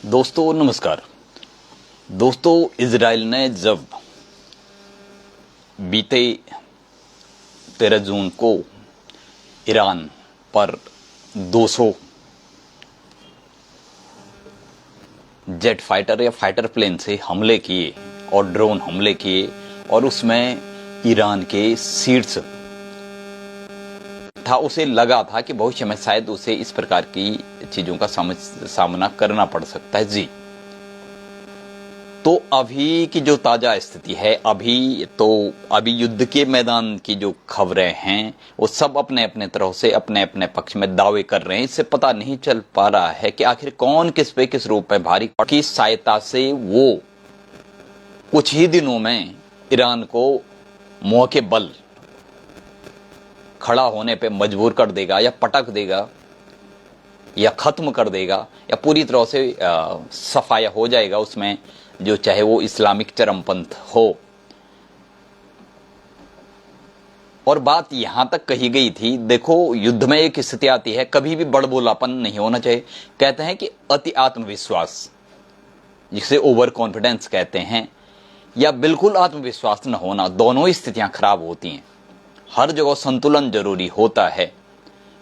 दोस्तों नमस्कार। दोस्तों इजराइल ने जब बीते 13 जून को ईरान पर 200 जेट फाइटर या फाइटर प्लेन से हमले किए और ड्रोन हमले किए और उसमें ईरान के शीर्ष था, उसे लगा था कि भविष्य में शायद उसे इस प्रकार की चीजों का सामना करना पड़ सकता है। जी, तो अभी की जो ताजा स्थिति है, अभी युद्ध के मैदान की जो खबरें हैं वो सब अपने अपने तरह से अपने अपने पक्ष में दावे कर रहे हैं। इससे पता नहीं चल पा रहा है कि आखिर कौन किस पे किस रूप में भारी की सहायता से वो कुछ ही दिनों में ईरान को मुंह के बल खड़ा होने पे मजबूर कर देगा या पटक देगा या खत्म कर देगा या पूरी तरह से सफाया हो जाएगा उसमें, जो चाहे वो इस्लामिक चरमपंथ हो। और बात यहां तक कही गई थी, देखो युद्ध में एक स्थिति आती है, कभी भी बड़बोलापन नहीं होना चाहिए। कहते हैं कि अति आत्मविश्वास, जिसे ओवर कॉन्फिडेंस कहते हैं, या बिल्कुल आत्मविश्वास न होना, दोनों स्थितियां खराब होती हैं। हर जगह संतुलन जरूरी होता है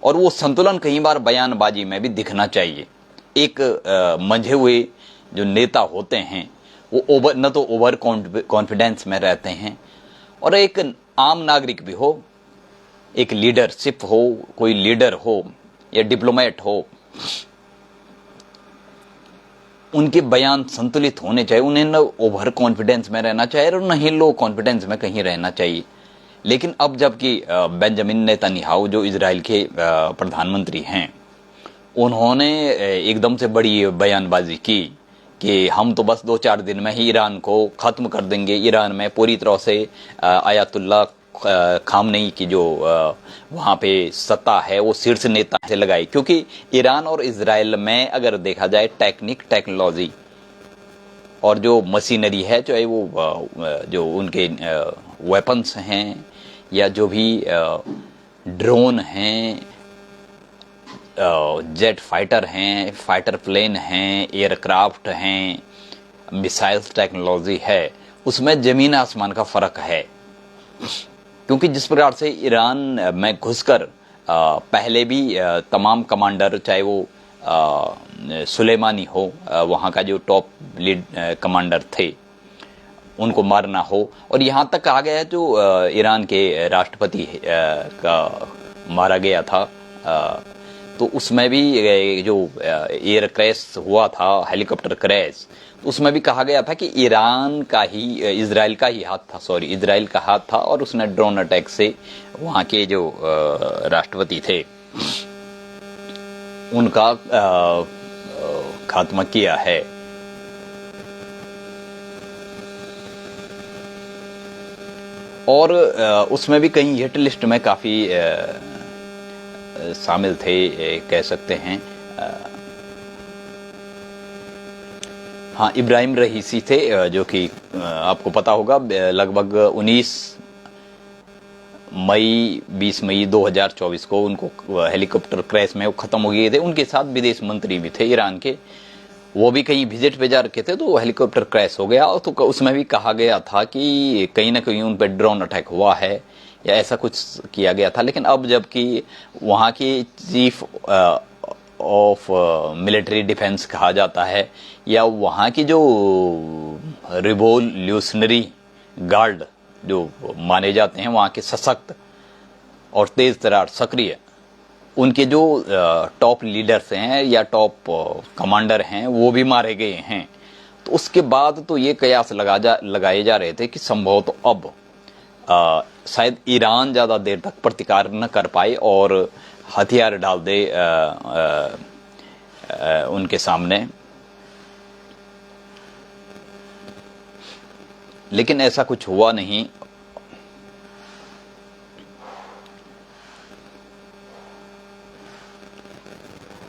और वो संतुलन कई बार बयानबाजी में भी दिखना चाहिए। एक मंझे हुए जो नेता होते हैं वो न तो ओवर कॉन्फिडेंस में रहते हैं, और एक आम नागरिक भी हो, एक लीडरशिप हो, कोई लीडर हो या डिप्लोमेट हो, उनके बयान संतुलित होने चाहिए। उन्हें न ओवर कॉन्फिडेंस में रहना चाहिए और न ही लो कॉन्फिडेंस में कहीं रहना चाहिए। लेकिन अब जबकि बेंजामिन नेतन्याहू जो इजराइल के प्रधानमंत्री हैं, उन्होंने एकदम से बड़ी बयानबाजी की कि हम तो बस 2-4 दिन में ही ईरान को खत्म कर देंगे। ईरान में पूरी तरह से आयतुल्ला खामनेई की जो वहाँ पे सत्ता है वो शीर्ष नेता से लगाई, क्योंकि ईरान और इजराइल में अगर देखा जाए टेक्नोलॉजी और जो मशीनरी है, चाहे वो जो उनके वेपन्स हैं या जो भी ड्रोन हैं, जेट फाइटर हैं, फाइटर प्लेन हैं, एयरक्राफ्ट हैं, मिसाइल्स टेक्नोलॉजी है, उसमें जमीन आसमान का फर्क है। क्योंकि जिस प्रकार से ईरान में घुसकर पहले भी तमाम कमांडर, चाहे वो सुलेमानी हो, वहाँ का जो टॉप लीड कमांडर थे, उनको मारना हो, और यहाँ तक कहा गया है जो ईरान के राष्ट्रपति का मारा गया था, तो उसमें भी जो एयर क्रैश हुआ था, हेलीकॉप्टर क्रैश, उसमें भी कहा गया था कि इजराइल का ही हाथ था और उसने ड्रोन अटैक से वहाँ के जो राष्ट्रपति थे उनका खात्मा किया है। और उसमें भी कहीं हिट लिस्ट में काफी शामिल थे, कह सकते हैं। हाँ, इब्राहिम रईसी थे, जो कि आपको पता होगा लगभग 20 मई 2024 को उनको हेलीकॉप्टर क्रैश में वो खत्म हो गए थे। उनके साथ विदेश मंत्री भी थे ईरान के, वो भी कहीं विजिट पे जा रखे थे, तो हेलीकॉप्टर क्रैश हो गया। तो उसमें भी कहा गया था कि कहीं ना कहीं उन पर ड्रोन अटैक हुआ है या ऐसा कुछ किया गया था। लेकिन अब जबकि वहाँ की चीफ ऑफ मिलिट्री डिफेंस कहा जाता है, या वहाँ की जो रिवोल्यूशनरी गार्ड जो माने जाते हैं, वहाँ के सशक्त और तेज तर्रार सक्रिय, उनके जो टॉप लीडर्स हैं या टॉप कमांडर हैं, वो भी मारे गए हैं। तो उसके बाद तो ये कयास लगाए जा रहे थे कि संभव तो अब शायद ईरान ज़्यादा देर तक प्रतिकार न कर पाए और हथियार डाल दे उनके सामने। लेकिन ऐसा कुछ हुआ नहीं।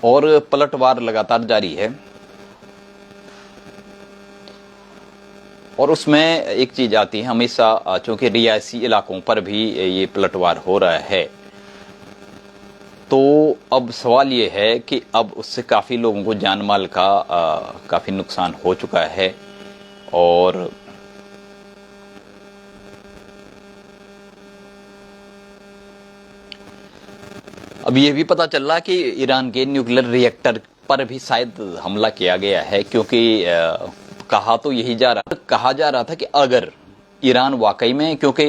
और पलटवार लगातार जारी है। और उसमें एक चीज आती है हमेशा, चूंकि रियासी इलाकों पर भी ये पलटवार हो रहा है, तो अब सवाल ये है कि अब उससे काफ़ी लोगों को जान माल का काफ़ी नुकसान हो चुका है। और अब ये भी पता चल रहा कि ईरान के न्यूक्लियर रिएक्टर पर भी शायद हमला किया गया है, क्योंकि कहा तो यही कहा जा रहा था कि अगर ईरान वाकई में, क्योंकि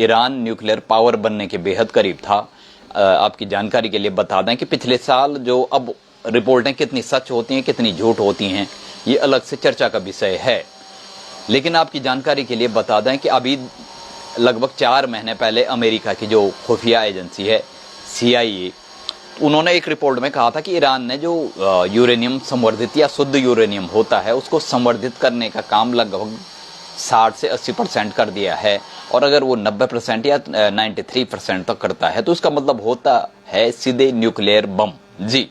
ईरान न्यूक्लियर पावर बनने के बेहद करीब था। आपकी जानकारी के लिए बता दें कि पिछले साल जो, अब रिपोर्टें कितनी सच होती हैं कितनी झूठ होती हैं ये अलग से चर्चा का विषय है, लेकिन आपकी जानकारी के लिए बता दें कि अभी लगभग 4 महीने पहले अमेरिका की जो खुफिया एजेंसी है CIA, उन्होंने एक रिपोर्ट में कहा था कि ईरान ने जो यूरेनियम संवर्धित या शुद्ध यूरेनियम होता है उसको संवर्धित करने का काम लगभग 60 से 80% कर दिया है। और अगर वो 90% या 93% तक करता है तो उसका मतलब होता है सीधे न्यूक्लियर बम। जी,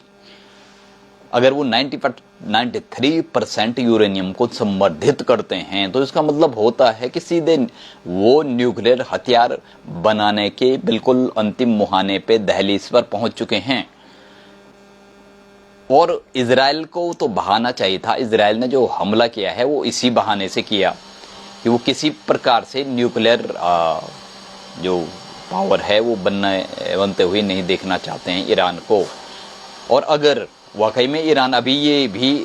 अगर वो 93% यूरेनियम को संवर्धित करते हैं तो इसका मतलब होता है कि सीधे वो न्यूक्लियर हथियार बनाने के बिल्कुल अंतिम मुहाने पे, दहलीज पर पहुंच चुके हैं। और इजराइल को तो बहाना चाहिए था। इजराइल ने जो हमला किया है वो इसी बहाने से किया कि वो किसी प्रकार से न्यूक्लियर जो पावर है वो बनते हुए नहीं देखना चाहते हैं ईरान को। और अगर वाकई में ईरान, अभी ये भी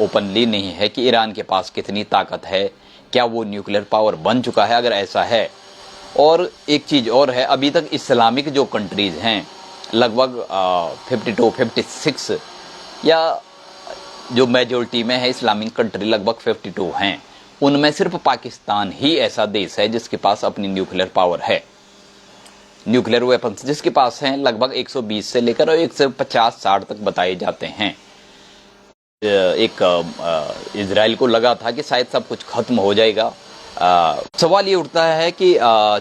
ओपनली नहीं है कि ईरान के पास कितनी ताकत है, क्या वो न्यूक्लियर पावर बन चुका है, अगर ऐसा है। और एक चीज़ और है, अभी तक इस्लामिक जो कंट्रीज़ हैं लगभग 52, 56 या जो मेजोरिटी में है इस्लामिक कंट्री लगभग 52 हैं, उनमें सिर्फ पाकिस्तान ही ऐसा देश है जिसके पास अपनी न्यूक्लियर पावर है। न्यूक्लियर वेपन्स जिसके पास हैं लगभग 120 से लेकर 150-60 तक बताए जाते हैं। एक इजराइल को लगा था कि शायद सब कुछ खत्म हो जाएगा। सवाल ये उठता है कि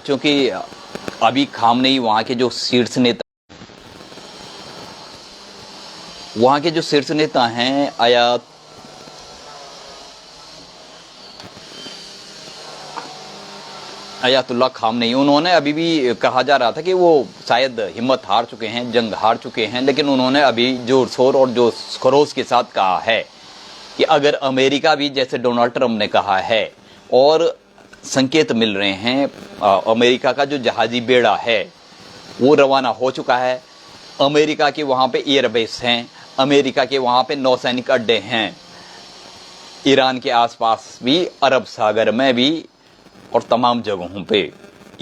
चूंकि अभी खामनेई वहाँ के जो शीर्ष नेता हैं अयातुल्ला खामनेई, उन्होंने अभी भी कहा जा रहा था कि वो शायद हिम्मत हार चुके हैं, जंग हार चुके हैं, लेकिन उन्होंने अभी जोर शोर और जो खरोश के साथ कहा है कि अगर अमेरिका भी, जैसे डोनाल्ड ट्रंप ने कहा है और संकेत मिल रहे हैं, अमेरिका का जो जहाजी बेड़ा है वो रवाना हो चुका है, अमेरिका के वहाँ पे एयरबेस हैं, अमेरिका के वहाँ पे नौसैनिक अड्डे हैं, ईरान के आसपास भी, अरब सागर में भी और तमाम जगहों पे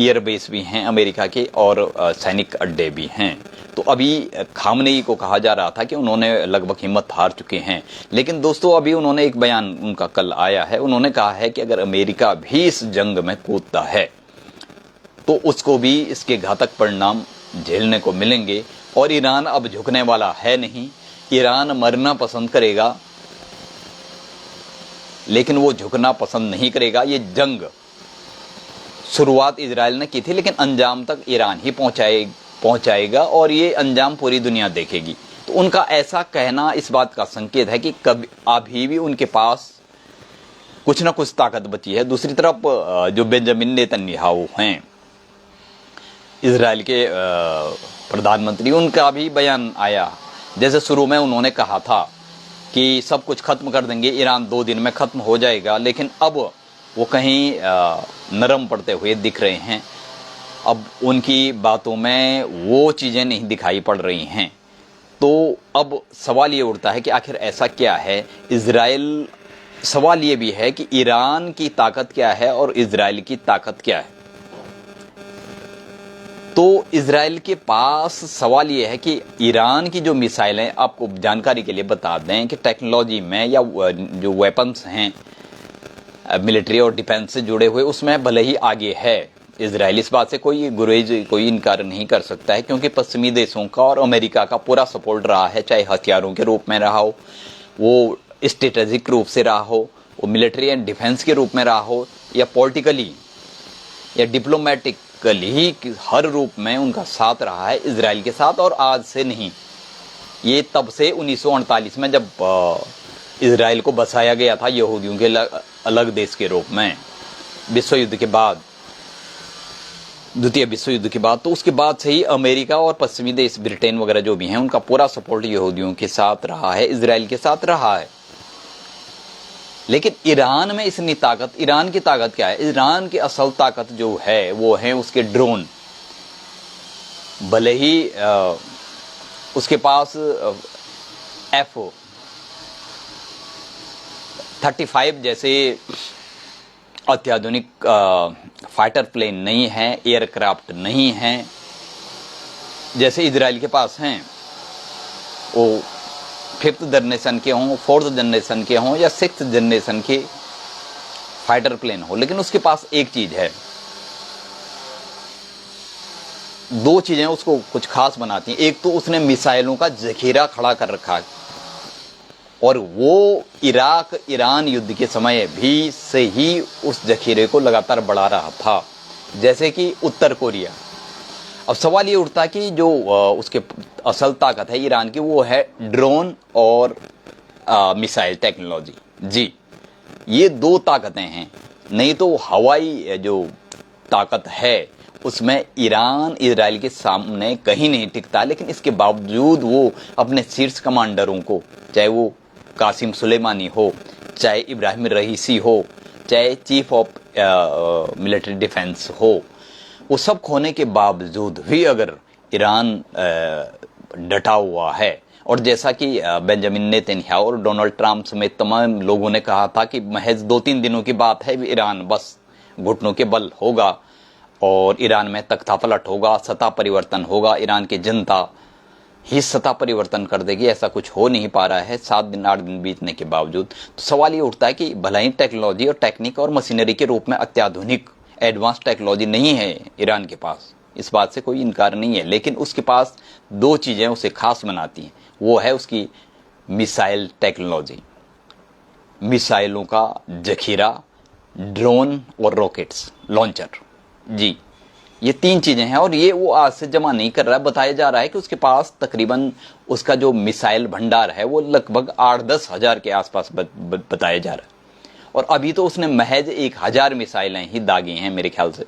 एयरबेस भी हैं अमेरिका के और सैनिक अड्डे भी हैं। तो अभी खामनेई को कहा जा रहा था कि उन्होंने लगभग हिम्मत हार चुके हैं, लेकिन दोस्तों अभी उन्होंने एक बयान उनका कल आया है, उन्होंने कहा है कि अगर अमेरिका भी इस जंग में कूदता है तो उसको भी इसके घातक परिणाम झेलने को मिलेंगे। और ईरान अब झुकने वाला है नहीं, ईरान मरना पसंद करेगा लेकिन वो झुकना पसंद नहीं करेगा। ये जंग शुरुआत इजराइल ने की थी लेकिन अंजाम तक ईरान ही पहुंचाएगा और ये अंजाम पूरी दुनिया देखेगी। तो उनका ऐसा कहना इस बात का संकेत है कि कभी अभी भी उनके पास कुछ ना कुछ ताकत बची है। दूसरी तरफ जो बेंजामिन नेतन्याहू हैं, इजराइल के प्रधानमंत्री, उनका भी बयान आया। जैसे शुरू में उन्होंने कहा था कि सब कुछ खत्म कर देंगे, ईरान 2 दिन में खत्म हो जाएगा, लेकिन अब वो कहीं नरम पड़ते हुए दिख रहे हैं। अब उनकी बातों में वो चीज़ें नहीं दिखाई पड़ रही हैं। तो अब सवाल ये उठता है कि आखिर ऐसा क्या है। इजराइल, सवाल ये भी है कि ईरान की ताकत क्या है और इजराइल की ताकत क्या है। तो इजराइल के पास सवाल ये है कि ईरान की जो मिसाइलें, आपको जानकारी के लिए बता दें कि टेक्नोलॉजी में या जो वेपन्स हैं मिलिट्री और डिफेंस से जुड़े हुए, उसमें भले ही आगे है इजराइल, इस बात से कोई इनकार नहीं कर सकता है, क्योंकि पश्चिमी देशों का और अमेरिका का पूरा सपोर्ट रहा है, चाहे हथियारों के रूप में रहा हो, वो स्ट्रेटेजिक रूप से रहा हो, वो मिलिट्री एंड डिफेंस के रूप में रहा हो, या पॉलिटिकली या डिप्लोमेटिकली, हर रूप में उनका साथ रहा है इजराइल के साथ। और आज से नहीं, ये तब से 1948 में जब इजराइल को बसाया गया था यहूदियों के अलग देश के रूप में, विश्व युद्ध के बाद। द्वितीय विश्व युद्ध के बाद, तो उसके बाद से ही अमेरिका और पश्चिमी देश ब्रिटेन वगैरह जो भी हैं उनका पूरा सपोर्ट यहूदियों के साथ रहा है, इजराइल के साथ रहा है। लेकिन ईरान में इतनी ताकत, ईरान की ताकत क्या है? ईरान की असल ताकत जो है वो है उसके ड्रोन। भले ही उसके पास F-35 जैसे अत्याधुनिक फाइटर प्लेन नहीं है, एयरक्राफ्ट नहीं है जैसे इजराइल के पास हैं। वो 5th जनरेशन के हों, 4th जनरेशन के हों या 6th जनरेशन के फाइटर प्लेन हो, लेकिन उसके पास एक चीज है, दो चीजें उसको कुछ खास बनाती हैं। एक तो उसने मिसाइलों का जखीरा खड़ा कर रखा है, और वो इराक ईरान युद्ध के समय भी से ही उस जखीरे को लगातार बढ़ा रहा था, जैसे कि उत्तर कोरिया। अब सवाल ये उठता है कि जो उसके असल ताकत है ईरान की, वो है ड्रोन और मिसाइल टेक्नोलॉजी। जी, ये दो ताकतें हैं। नहीं तो हवाई जो ताकत है उसमें ईरान इजराइल के सामने कहीं नहीं टिकता। लेकिन इसके बावजूद वो अपने शीर्ष कमांडरों को, चाहे वो कासिम सुलेमानी हो, चाहे इब्राहिम रईसी हो, चाहे चीफ ऑफ मिलिट्री डिफेंस हो, वो सब खोने के बावजूद भी अगर ईरान डटा हुआ है, और जैसा कि बेंजामिन नेतन्याहू और डोनाल्ड ट्रंप समेत तमाम लोगों ने कहा था कि महज 2-3 दिनों की बात है, ईरान बस घुटनों के बल होगा और ईरान में तख्ता पलट होगा, सत्ता परिवर्तन होगा, ईरान की जनता ही सत्ता परिवर्तन कर देगी। ऐसा कुछ हो नहीं पा रहा है 7 दिन 8 दिन बीतने के बावजूद। तो सवाल ये उठता है कि भले ही टेक्नोलॉजी और टेक्निक और मशीनरी के रूप में अत्याधुनिक एडवांस टेक्नोलॉजी नहीं है ईरान के पास, इस बात से कोई इनकार नहीं है, लेकिन उसके पास दो चीजें उसे खास बनाती हैं। वो है उसकी मिसाइल टेक्नोलॉजी, मिसाइलों का जखीरा, ड्रोन और रॉकेट्स लॉन्चर। जी, ये 3 चीजें हैं, और ये वो आज से जमा नहीं कर रहा है। बताया जा रहा है कि उसके पास तकरीबन उसका जो मिसाइल भंडार है वो लगभग 8-10 हजार के आसपास बताया जा रहा है, और अभी तो उसने महज 1000 मिसाइलें ही दागी हैं मेरे ख्याल से।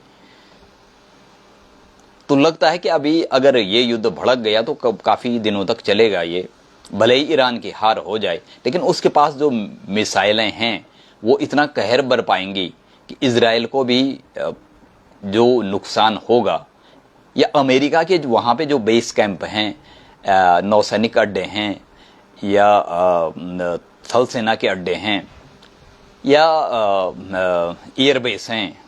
तो लगता है कि अभी अगर ये युद्ध भड़क गया तो काफी दिनों तक चलेगा ये, भले ही ईरान की हार हो जाए, लेकिन उसके पास जो मिसाइलें हैं वो इतना कहर बर पाएंगी कि इजराइल को भी जो नुकसान होगा, या अमेरिका के वहाँ पे जो बेस कैंप हैं, नौसैनिक अड्डे हैं, या थल सेना के अड्डे हैं, या एयरबेस हैं,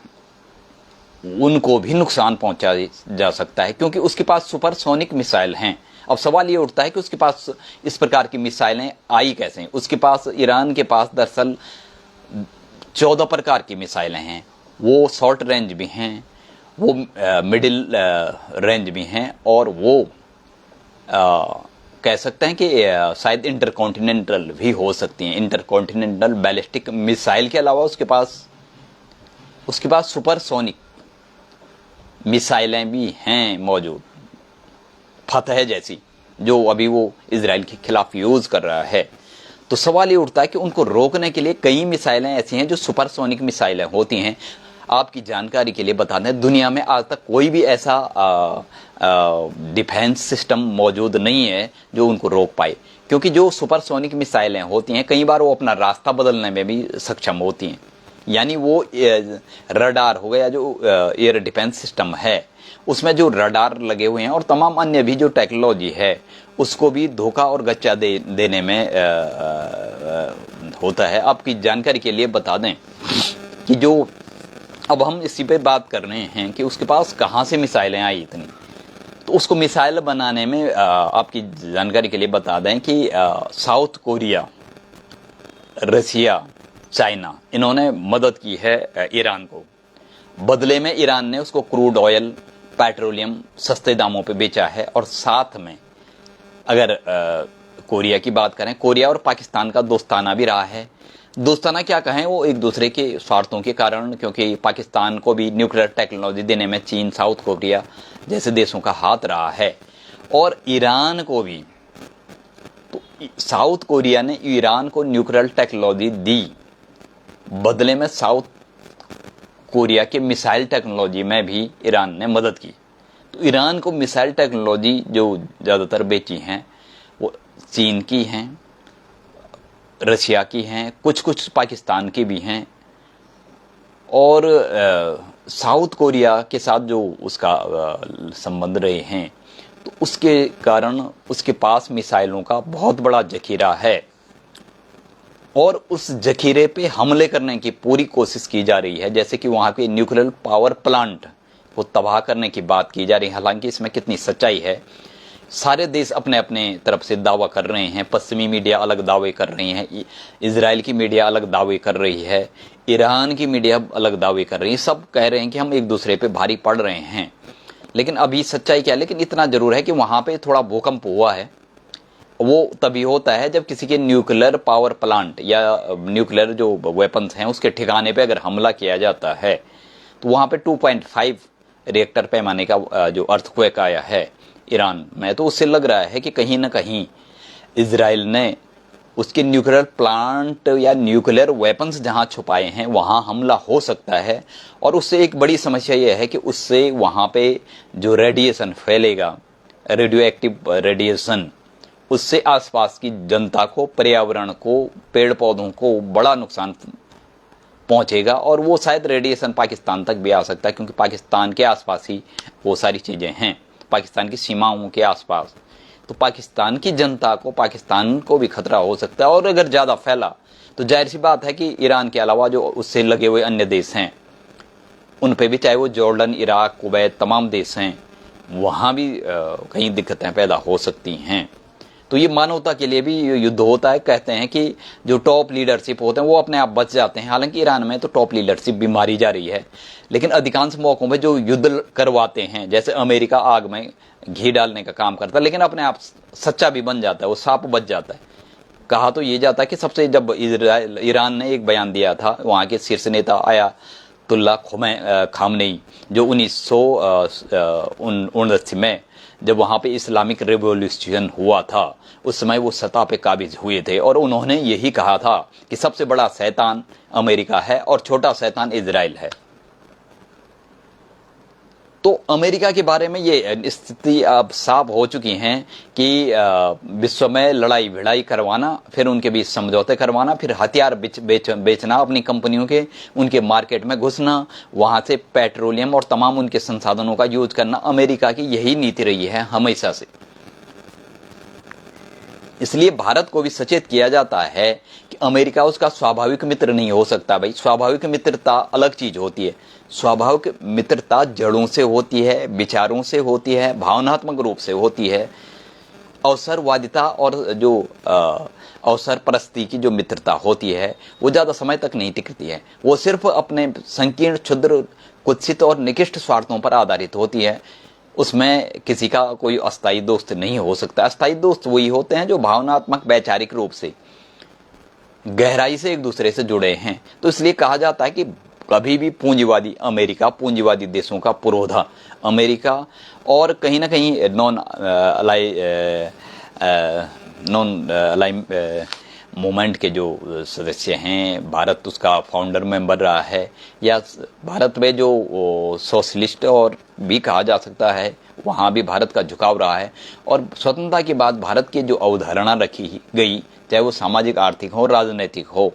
उनको भी नुकसान पहुंचा जा सकता है, क्योंकि उसके पास सुपरसोनिक मिसाइल हैं। अब सवाल ये उठता है कि उसके पास इस प्रकार की मिसाइलें आई कैसे? उसके पास, ईरान के पास दरअसल 14 प्रकार की मिसाइलें हैं। वो शॉर्ट रेंज भी हैं, वो मिडिल रेंज भी हैं, और वो कह सकते हैं कि शायद इंटरकॉन्टिनेंटल भी हो सकती हैं। इंटरकॉन्टिनेंटल बैलिस्टिक मिसाइल के अलावा उसके पास सुपरसोनिक मिसाइलें भी हैं मौजूद, फतह जैसी, जो अभी वो इजराइल के खिलाफ यूज कर रहा है। तो सवाल ये उठता है कि उनको रोकने के लिए कई मिसाइलें ऐसी हैं जो सुपरसोनिक मिसाइलें होती हैं। आपकी जानकारी के लिए बता दें, दुनिया में आज तक कोई भी ऐसा डिफेंस सिस्टम मौजूद नहीं है जो उनको रोक पाए, क्योंकि जो सुपरसोनिक मिसाइलें होती हैं कई बार वो अपना रास्ता बदलने में भी सक्षम होती हैं। यानी वो रडार हो गया, जो एयर डिफेंस सिस्टम है उसमें जो रडार लगे हुए हैं और तमाम अन्य भी जो टेक्नोलॉजी है उसको भी धोखा और गच्चा देने में होता है। आपकी जानकारी के लिए बता दें कि जो अब हम इसी पे बात कर रहे हैं कि उसके पास कहाँ से मिसाइलें आई इतनी, तो उसको मिसाइल बनाने में आपकी जानकारी के लिए बता दें कि साउथ कोरिया, रसिया, चाइना, इन्होंने मदद की है ईरान को। बदले में ईरान ने उसको क्रूड ऑयल, पेट्रोलियम सस्ते दामों पे बेचा है। और साथ में अगर कोरिया की बात करें, कोरिया और पाकिस्तान का दोस्ताना भी रहा है। दोस्ताना क्या कहें, वो एक दूसरे के स्वार्थों के कारण, क्योंकि पाकिस्तान को भी न्यूक्लियर टेक्नोलॉजी देने में चीन, साउथ कोरिया जैसे देशों का हाथ रहा है, और ईरान को भी। तो साउथ कोरिया ने ईरान को न्यूक्लियर टेक्नोलॉजी दी, बदले में साउथ कोरिया के मिसाइल टेक्नोलॉजी में भी ईरान ने मदद की। तो ईरान को मिसाइल टेक्नोलॉजी जो ज़्यादातर बेची हैं वो चीन की हैं, रशिया की हैं, कुछ कुछ पाकिस्तान की भी हैं, और साउथ कोरिया के साथ जो उसका संबंध रहे हैं, तो उसके कारण उसके पास मिसाइलों का बहुत बड़ा जखीरा है और उस जखीरे पे हमले करने की पूरी कोशिश की जा रही है। जैसे कि वहाँ के न्यूक्लियर पावर प्लांट को तबाह करने की बात की जा रही है। हालांकि इसमें कितनी सच्चाई है, सारे देश अपने अपने तरफ से दावा कर रहे हैं। पश्चिमी मीडिया अलग दावे कर रही है, इजराइल की मीडिया अलग दावे कर रही है, ईरान की मीडिया अलग दावे कर रही है। सब कह रहे हैं कि हम एक दूसरे पे भारी पड़ रहे हैं, लेकिन अभी सच्चाई क्या है? लेकिन इतना जरूर है कि वहाँ पे थोड़ा भूकंप हुआ है। वो तभी होता है जब किसी के न्यूक्लियर पावर प्लांट या न्यूक्लियर जो वेपन्स हैं उसके ठिकाने पे अगर हमला किया जाता है, तो वहाँ पे 2.5 रिएक्टर पैमाने का जो अर्थक्वेक आया है ईरान में, तो उससे लग रहा है कि कहीं ना कहीं इजराइल ने उसके न्यूक्लियर प्लांट या न्यूक्लियर वेपन्स जहां छुपाए हैं वहां हमला हो सकता है। और उससे एक बड़ी समस्या यह है कि उससे वहां पे जो रेडिएशन फैलेगा, रेडियो एक्टिव रेडिएशन, उससे आसपास की जनता को, पर्यावरण को, पेड़ पौधों को बड़ा नुकसान पहुंचेगा। और वो शायद रेडिएशन पाकिस्तान तक भी आ सकता है, क्योंकि पाकिस्तान के आसपास ही वो सारी चीजें हैं, पाकिस्तान की सीमाओं के आसपास। तो पाकिस्तान की जनता को, पाकिस्तान को भी खतरा हो सकता है। और अगर ज्यादा फैला तो जाहिर सी बात है कि ईरान के अलावा जो उससे लगे हुए अन्य देश हैं उन पे भी, चाहे वो जॉर्डन, इराक, कुवैत, तमाम देश हैं, वहां भी कई दिक्कतें पैदा हो सकती हैं। तो ये मानवता के लिए भी युद्ध होता है। कहते हैं कि जो टॉप लीडरशिप होते हैं वो अपने आप बच जाते हैं। हालांकि ईरान में तो टॉप लीडरशिप भी मारी जा रही है, लेकिन अधिकांश मौकों पे जो युद्ध करवाते हैं, जैसे अमेरिका आग में घी डालने का काम करता है, लेकिन अपने आप सच्चा भी बन जाता है, वो सांप बच जाता है। कहा तो ये जाता है कि सबसे, जब ईरान ने एक बयान दिया था, वहाँ के शीर्ष नेता आयातुल्ला खामनेई, जो 1979 में जब वहाँ पे इस्लामिक रिवॉल्यूशन हुआ था, उस समय वो सत्ता पे काबिज हुए थे और उन्होंने यही कहा था कि सबसे बड़ा शैतान अमेरिका है और छोटा शैतान इजराइल है। तो अमेरिका के बारे में ये स्थिति अब साफ हो चुकी है कि विश्व में लड़ाई भिड़ाई करवाना, फिर उनके बीच समझौते करवाना, फिर हथियार बेचना अपनी कंपनियों के, उनके मार्केट में घुसना, वहां से पेट्रोलियम और तमाम उनके संसाधनों का यूज करना, अमेरिका की यही नीति रही है हमेशा से। इसलिए भारत को भी सचेत किया जाता है कि अमेरिका उसका स्वाभाविक मित्र नहीं हो सकता। भाई, स्वाभाविक मित्रता अलग चीज होती है। स्वाभाविक मित्रता जड़ों से होती है, विचारों से होती है, भावनात्मक रूप से होती है। अवसरवादिता और जो अवसर परस्ती की जो मित्रता होती है वो ज्यादा समय तक नहीं टिकती है। वो सिर्फ अपने संकीर्ण, क्षुद्र, कुत्सित और निकृष्ट स्वार्थों पर आधारित होती है। उसमें किसी का कोई अस्थायी दोस्त नहीं हो सकता। अस्थायी दोस्त वही होते हैं जो भावनात्मक, वैचारिक रूप से गहराई से एक दूसरे से जुड़े हैं। तो इसलिए कहा जाता है कि कभी भी पूंजीवादी अमेरिका, पूंजीवादी देशों का पुरोधा अमेरिका, और कहीं ना कहीं नॉन अलाई मूवमेंट के जो सदस्य हैं, भारत उसका फाउंडर मेंबर रहा है, या भारत में जो सोशलिस्ट और भी कहा जा सकता है, वहाँ भी भारत का झुकाव रहा है। और स्वतंत्रता के बाद भारत की जो अवधारणा रखी गई, चाहे वो सामाजिक, आर्थिक हो, राजनीतिक हो,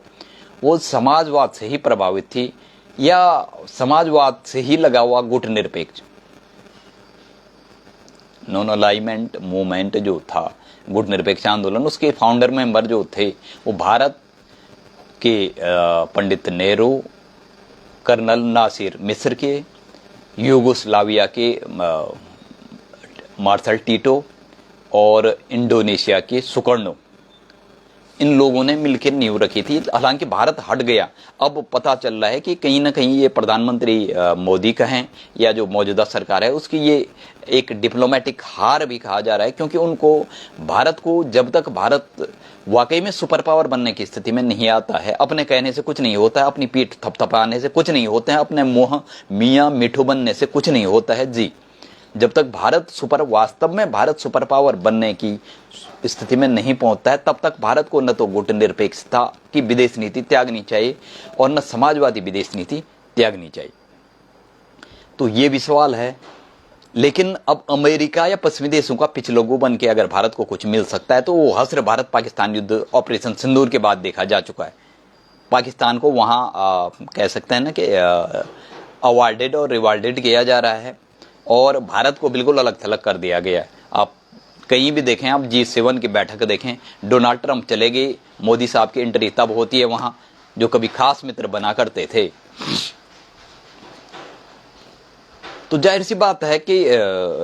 वो समाजवाद से ही प्रभावित थी, या समाजवाद से ही लगा हुआ गुट निरपेक्ष नॉन अलाइनमेंट मूवमेंट जो था, गुट निरपेक्ष आंदोलन, उसके फाउंडर मेंबर जो थे वो भारत के पंडित नेहरू, कर्नल नासिर मिस्र के, यूगोस्लाविया के मार्शल टीटो और इंडोनेशिया के सुकर्णो, इन लोगों ने मिलकर नींव रखी थी। हालांकि भारत हट गया। अब पता चल रहा है कि कहीं ना कहीं ये प्रधानमंत्री मोदी कहें या जो मौजूदा सरकार है उसकी ये एक डिप्लोमेटिक हार भी कहा जा रहा है, क्योंकि उनको, भारत को, जब तक भारत वाकई में सुपर पावर बनने की स्थिति में नहीं आता है, अपने कहने से कुछ नहीं होता है, अपनी पीठ थपथपाने से कुछ नहीं होते हैं, अपने मुंह मियाँ मिठू बनने से कुछ नहीं होता है जी। जब तक भारत वास्तव में भारत सुपर पावर बनने की स्थिति में नहीं पहुंचता है, तब तक भारत को न तो गुट निरपेक्षता की विदेश नीति त्यागनी चाहिए और न समाजवादी विदेश नीति त्यागनी चाहिए। तो ये भी सवाल है। लेकिन अब अमेरिका या पश्चिमी देशों का पिछलोगू बन के अगर भारत को कुछ मिल सकता है तो वो हस्र भारत पाकिस्तान युद्ध ऑपरेशन सिंदूर के बाद देखा जा चुका है। पाकिस्तान को वहाँ कह सकते हैं ना कि अवार्डेड और रिवार्डेड किया जा रहा है और भारत को बिल्कुल अलग थलग कर दिया गया है। आप कहीं भी देखें, आप G7 की बैठक देखें, डोनाल्ड ट्रंप चले गए, मोदी साहब की एंट्री तब होती है वहाँ, जो कभी खास मित्र बना करते थे। तो जाहिर सी बात है कि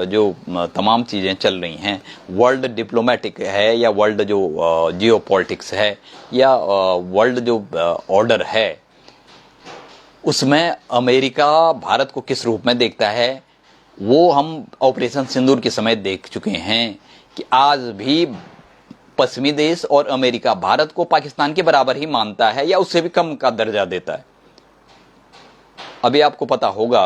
जो तमाम चीज़ें चल रही हैं, वर्ल्ड डिप्लोमेटिक है या वर्ल्ड जो जियोपॉलिटिक्स है या वर्ल्ड जो ऑर्डर है, उसमें अमेरिका भारत को किस रूप में देखता है वो हम ऑपरेशन सिंदूर के समय देख चुके हैं कि आज भी पश्चिमी देश और अमेरिका भारत को पाकिस्तान के बराबर ही मानता है या उससे भी कम का दर्जा देता है। अभी आपको पता होगा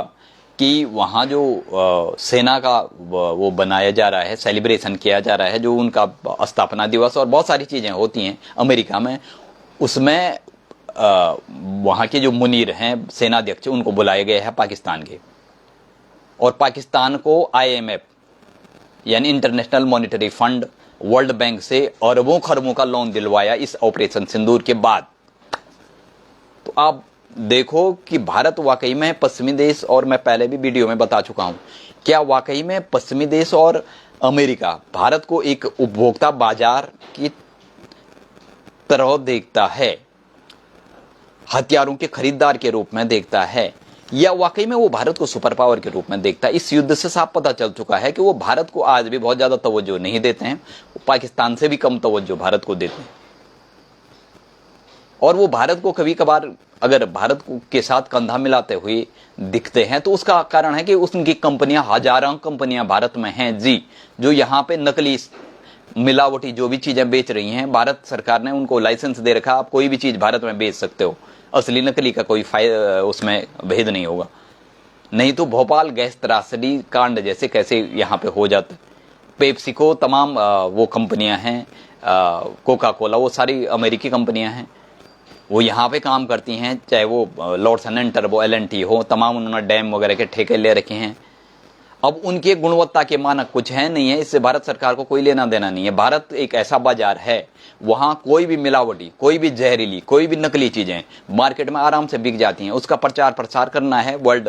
कि वहाँ जो सेना का वो बनाया जा रहा है, सेलिब्रेशन किया जा रहा है, जो उनका स्थापना दिवस और बहुत सारी चीज़ें होती हैं अमेरिका में, उसमें वहाँ के जो मुनीर हैं सेनाध्यक्ष, उनको बुलाए गए हैं पाकिस्तान के, और पाकिस्तान को IMF यानी international monetary fund, world bank से अरबों खरबों का लोन दिलवाया इस ऑपरेशन सिंदूर के बाद। तो आप देखो कि भारत वाकई में पश्चिमी देश, और मैं पहले भी वीडियो में बता चुका हूं, क्या वाकई में पश्चिमी देश और अमेरिका भारत को एक उपभोक्ता बाजार की तरह देखता है, हथियारों के खरीदार के रूप में देखता है, या वाकई में वो भारत को सुपर पावर के रूप में देखता है? इस युद्ध से साफ पता चल चुका है कि वो भारत को आज भी बहुत ज्यादा तवज्जो नहीं देते हैं, वो पाकिस्तान से भी कम तवज्जो भारत को देते हैं। और वो भारत को कभी कभार अगर भारत के साथ कंधा मिलाते हुए दिखते हैं तो उसका कारण है कि उनकी कंपनियां, हजारों कंपनियां भारत में हैं जी, जो यहाँ पे नकली मिलावटी जो भी चीजें बेच रही हैं। भारत सरकार ने उनको लाइसेंस दे रखा, आप कोई भी चीज भारत में बेच सकते हो, असली नकली का कोई उसमें भेद नहीं होगा। नहीं तो भोपाल गैस त्रासदी कांड जैसे कैसे यहाँ पे हो जाता है। पेप्सिको, तमाम वो कंपनियां हैं, कोका कोला, वो सारी अमेरिकी कंपनियां हैं, वो यहाँ पे काम करती हैं, चाहे वो लॉर्सन एंड टर्बो LNT हो, तमाम उन्होंने डैम वगैरह के ठेके ले रखे हैं। अब उनके गुणवत्ता के मानक कुछ है नहीं है, इससे भारत सरकार को कोई लेना देना नहीं है। भारत एक ऐसा बाजार है, वहां कोई भी मिलावटी, कोई भी जहरीली, कोई भी नकली चीजें मार्केट में आराम से बिक जाती हैं। उसका प्रचार प्रसार करना है, वर्ल्ड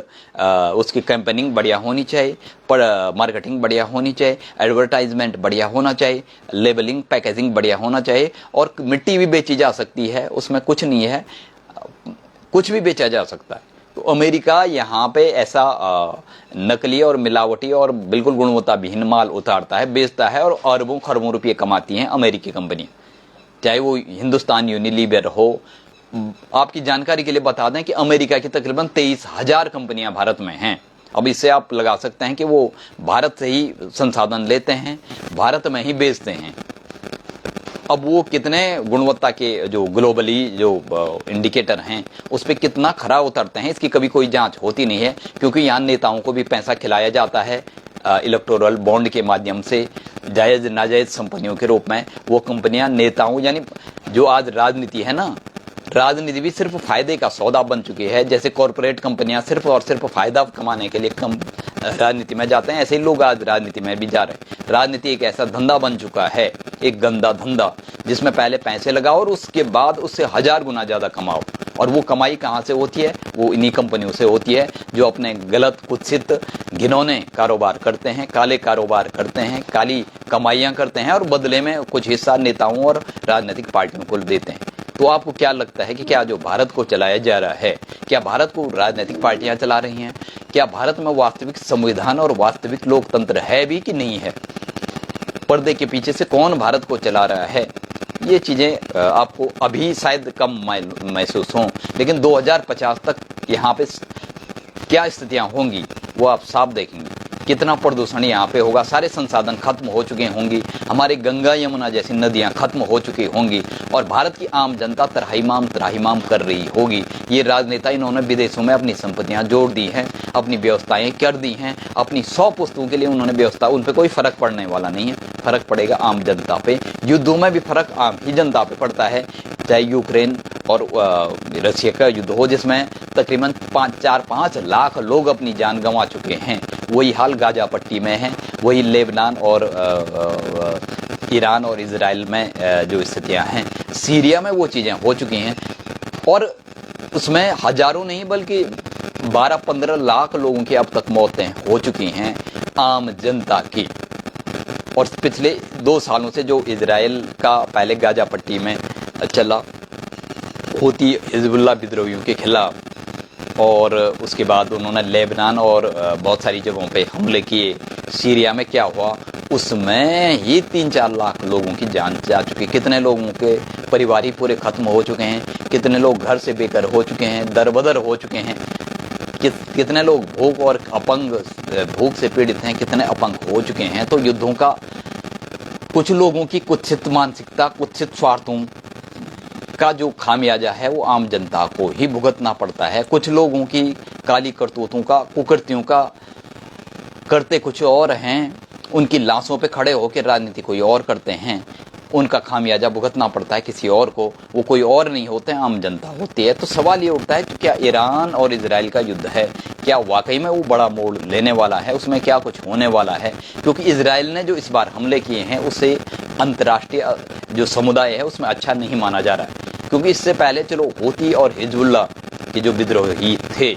उसकी कैंपेनिंग बढ़िया होनी चाहिए, मार्केटिंग बढ़िया होनी चाहिए, एडवर्टाइजमेंट बढ़िया होना चाहिए, लेबलिंग पैकेजिंग बढ़िया होना चाहिए, और मिट्टी भी बेची जा सकती है, उसमें कुछ नहीं है, कुछ भी बेचा जा सकता है। तो अमेरिका यहाँ पे ऐसा नकली और मिलावटी और बिल्कुल गुणवत्ता विहीन माल उतारता है, बेचता है, और अरबों खरबों रुपये कमाती हैं अमेरिकी कंपनी, चाहे वो हिंदुस्तान यूनिलीवर हो। आपकी जानकारी के लिए बता दें कि अमेरिका की तकरीबन 23,000 कंपनियां भारत में हैं। अब इससे आप लगा सकते हैं कि वो भारत से ही संसाधन लेते हैं, भारत में ही बेचते हैं। अब वो कितने गुणवत्ता के जो ग्लोबली जो इंडिकेटर हैं उस पर कितना खरा उतरते हैं, इसकी कभी कोई जांच होती नहीं है, क्योंकि यहाँ नेताओं को भी पैसा खिलाया जाता है इलेक्टोरल बॉन्ड के माध्यम से, जायज नाजायज कंपनियों के रूप में। वो कंपनियां नेताओं, यानी जो आज राजनीति है ना, राजनीति भी सिर्फ फायदे का सौदा बन चुकी है। जैसे कॉरपोरेट कंपनियां सिर्फ और सिर्फ फायदा कमाने के लिए राजनीति में जाते हैं, ऐसे ही लोग आज राजनीति में भी जा रहे हैं। राजनीति एक ऐसा धंधा बन चुका है, एक गंदा धंधा, जिसमें पहले पैसे लगाओ और उसके बाद उससे 1000 गुना ज्यादा कमाओ। और वो कमाई कहाँ से होती है? वो इन्हीं कंपनियों से होती है जो अपने गलत, कुत्सित, घिनौने कारोबार करते हैं, काले कारोबार करते हैं, काली कमाइयां करते हैं, और बदले में कुछ हिस्सा नेताओं और राजनीतिक पार्टियों को देते हैं। तो आपको क्या लगता है कि क्या जो भारत को चलाया जा रहा है, क्या भारत को राजनीतिक पार्टियां चला रही हैं? क्या भारत में वास्तविक संविधान और वास्तविक लोकतंत्र है भी कि नहीं है? पर्दे के पीछे से कौन भारत को चला रहा है? ये चीजें आपको अभी शायद कम महसूस हों, लेकिन 2050 तक यहाँ पे क्या स्थितियां होंगी वो आप साफ देखेंगे। कितना प्रदूषण यहाँ पे होगा, सारे संसाधन खत्म हो चुके होंगी, हमारे गंगा यमुना जैसी नदियां खत्म हो चुकी होंगी, और भारत की आम जनता त्राहिमाम कर रही होगी। ये राजनेता, इन्होंने विदेशों में अपनी संपत्तियां जोड़ दी हैं, अपनी व्यवस्थाएं कर दी हैं, अपनी 100 पुस्तकों के लिए उन्होंने व्यवस्था, उन पर कोई फर्क पड़ने वाला नहीं है। फर्क पड़ेगा आम जनता पे। युद्धों में भी फर्क आम ही जनता पे पड़ता है, चाहे यूक्रेन और रशिया का युद्ध हो जिसमें तकरीबन 4-5 लाख लोग अपनी जान गंवा चुके हैं। वही हाल गाजा पट्टी में है, वही लेबनान और ईरान और इजराइल में जो स्थितियां हैं, सीरिया में वो चीज़ें हो चुकी हैं और उसमें हजारों नहीं बल्कि 12-15 लाख लोगों की अब तक मौतें हो चुकी हैं आम जनता की। और पिछले 2 सालों से जो इजराइल का पहले गाजा पट्टी में चला होती हिजबुल्लाह विद्रोहियों के खिलाफ और उसके बाद उन्होंने लेबनान और बहुत सारी जगहों पे हमले किए, सीरिया में क्या हुआ उसमें ही 3-4 लाख लोगों की जान जा चुकी। कितने लोगों के परिवार ही पूरे खत्म हो चुके हैं, कितने लोग घर से बेघर हो चुके हैं, दरबदर हो चुके हैं, कितने लोग भूख और अपंग भूख से पीड़ित हैं, कितने अपंग हो चुके हैं। तो युद्धों का कुछ लोगों की कुत्सित मानसिकता, कुत्सित स्वार्थों का जो खामियाजा है वो आम जनता को ही भुगतना पड़ता है। कुछ लोगों की काली करतूतों का, कुकर्तियों का करते कुछ और हैं, उनकी लाशों पे खड़े होकर राजनीति कोई और करते हैं, उनका खामियाजा भुगतना पड़ता है किसी और को। वो कोई और नहीं होते, आम जनता होती है। तो सवाल ये उठता है कि क्या ईरान और इजराइल का युद्ध है, क्या वाकई में वो बड़ा मोड़ लेने वाला है, उसमें क्या कुछ होने वाला है? क्योंकि इजराइल ने जो इस बार हमले किए हैं उसे अंतर्राष्ट्रीय जो समुदाय है उसमें अच्छा नहीं माना जा रहा है। क्योंकि इससे पहले चलो हूती और हिजबुल्लाह के जो विद्रोही थे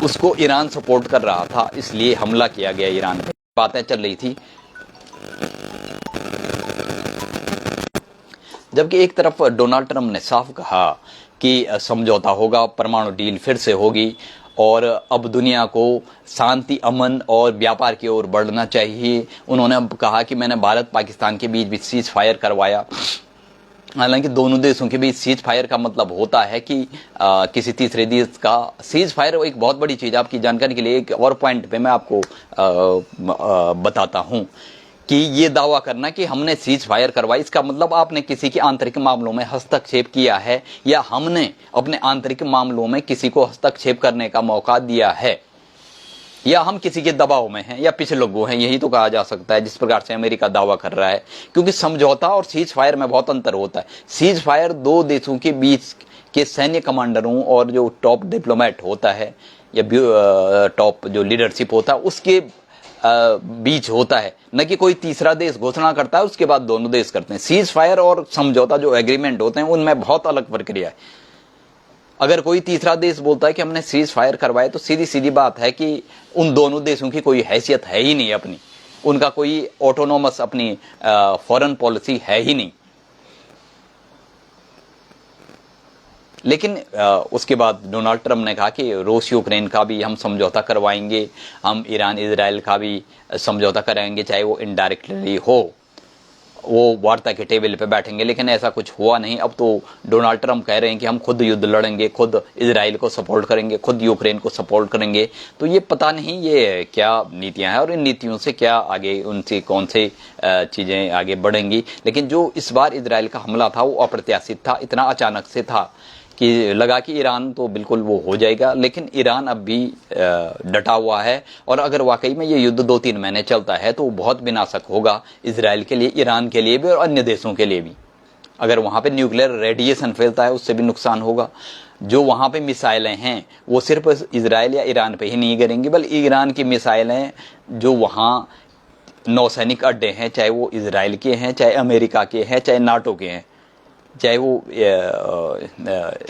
उसको ईरान सपोर्ट कर रहा था, इसलिए हमला किया गया ईरान पे, बातें चल रही थी। जबकि एक तरफ डोनाल्ड ट्रंप ने साफ कहा कि समझौता होगा, परमाणु डील फिर से होगी और अब दुनिया को शांति, अमन और व्यापार की ओर बढ़ना चाहिए। उन्होंने अब कहा कि मैंने भारत पाकिस्तान के बीच भी सीज फायर करवाया। हालांकि दोनों देशों के बीच सीज फायर का मतलब होता है कि किसी तीसरे देश का सीज फायर एक बहुत बड़ी चीज़। आपकी जानकारी के लिए एक और पॉइंट पे मैं आपको बताता हूं कि ये दावा करना कि हमने सीज फायर करवाई, इसका मतलब आपने किसी के आंतरिक मामलों में हस्तक्षेप किया है या हमने अपने आंतरिक मामलों में किसी को हस्तक्षेप करने का मौका दिया है, या हम किसी के दबाव में हैं या पिछलग्गू हैं, यही तो कहा जा सकता है जिस प्रकार से अमेरिका दावा कर रहा है। क्योंकि समझौता और सीज फायर में बहुत अंतर होता है। सीज फायर 2 देशों के बीच के सैन्य कमांडरों और जो टॉप डिप्लोमेट होता है या टॉप जो लीडरशिप होता है उसके बीच होता है, न कि कोई तीसरा देश घोषणा करता है उसके बाद दोनों देश करते हैं। सीज फायर और समझौता जो एग्रीमेंट होते हैं उनमें बहुत अलग प्रक्रिया है। अगर कोई तीसरा देश बोलता है कि हमने सीज फायर करवाए तो सीधी सीधी बात है कि उन दोनों देशों की कोई हैसियत है ही नहीं अपनी, उनका कोई ऑटोनोमस अपनी फॉरेन पॉलिसी है ही नहीं। लेकिन उसके बाद डोनाल्ड ट्रंप ने कहा कि रूस यूक्रेन का भी हम समझौता करवाएंगे, हम ईरान इजराइल का भी समझौता कराएंगे, चाहे वो इनडायरेक्टली हो, वो वार्ता के टेबल पे बैठेंगे। लेकिन ऐसा कुछ हुआ नहीं। अब तो डोनाल्ड ट्रंप कह रहे हैं कि हम खुद युद्ध लड़ेंगे, खुद इजराइल को सपोर्ट करेंगे, खुद यूक्रेन को सपोर्ट करेंगे। तो ये पता नहीं ये क्या नीतियां हैं और इन नीतियों से क्या आगे उनसे कौन से चीजें आगे बढ़ेंगी। लेकिन जो इस बार इजराइल का हमला था वो अप्रत्याशित था, इतना अचानक से था कि लगा कि ईरान तो बिल्कुल वो हो जाएगा। लेकिन ईरान अब भी डटा हुआ है और अगर वाकई में ये युद्ध 2-3 महीने चलता है तो वो बहुत विनाशक होगा इजराइल के लिए, ईरान के लिए भी और अन्य देशों के लिए भी। अगर वहाँ पे न्यूक्लियर रेडिएशन फैलता है उससे भी नुकसान होगा। जो वहाँ पे मिसाइलें हैं वो सिर्फ इजराइल या ईरान पे ही नहीं गिरेंगी, बल्कि ईरान की मिसाइलें जो वहाँ नौसैनिक अड्डे हैं, चाहे वो इजराइल के हैं, चाहे अमेरिका के हैं, चाहे नाटो के हैं, चाहे वो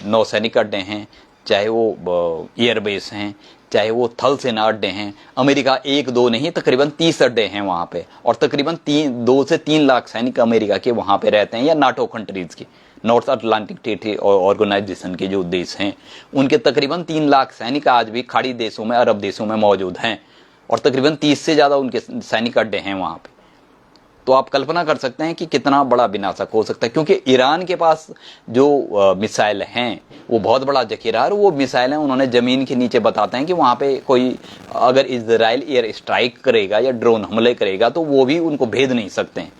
नौसैनिक अड्डे हैं, चाहे वो एयरबेस हैं, चाहे वो थल सेना अड्डे हैं। अमेरिका 1-2 नहीं तकरीबन 30 अड्डे हैं वहाँ पे और तकरीबन 2 से 3 लाख सैनिक अमेरिका के वहाँ पे रहते हैं, या नाटो कंट्रीज के, नॉर्थ अटलांटिक ट्रीटी ऑर्गेनाइजेशन के जो देश हैं उनके तकरीबन 3 लाख सैनिक आज भी खाड़ी देशों में, अरब देशों में मौजूद हैं और तकरीबन 30 से ज़्यादा उनके सैनिक अड्डे हैं वहाँ पे। तो आप कल्पना कर सकते हैं कि कितना बड़ा विनाशक हो सकता है। क्योंकि ईरान के पास जो मिसाइल हैं वो बहुत बड़ा जखीरा है और वो मिसाइलें उन्होंने ज़मीन के नीचे बताते हैं कि वहाँ पे कोई अगर इजराइल एयर स्ट्राइक करेगा या ड्रोन हमले करेगा तो वो भी उनको भेद नहीं सकते हैं।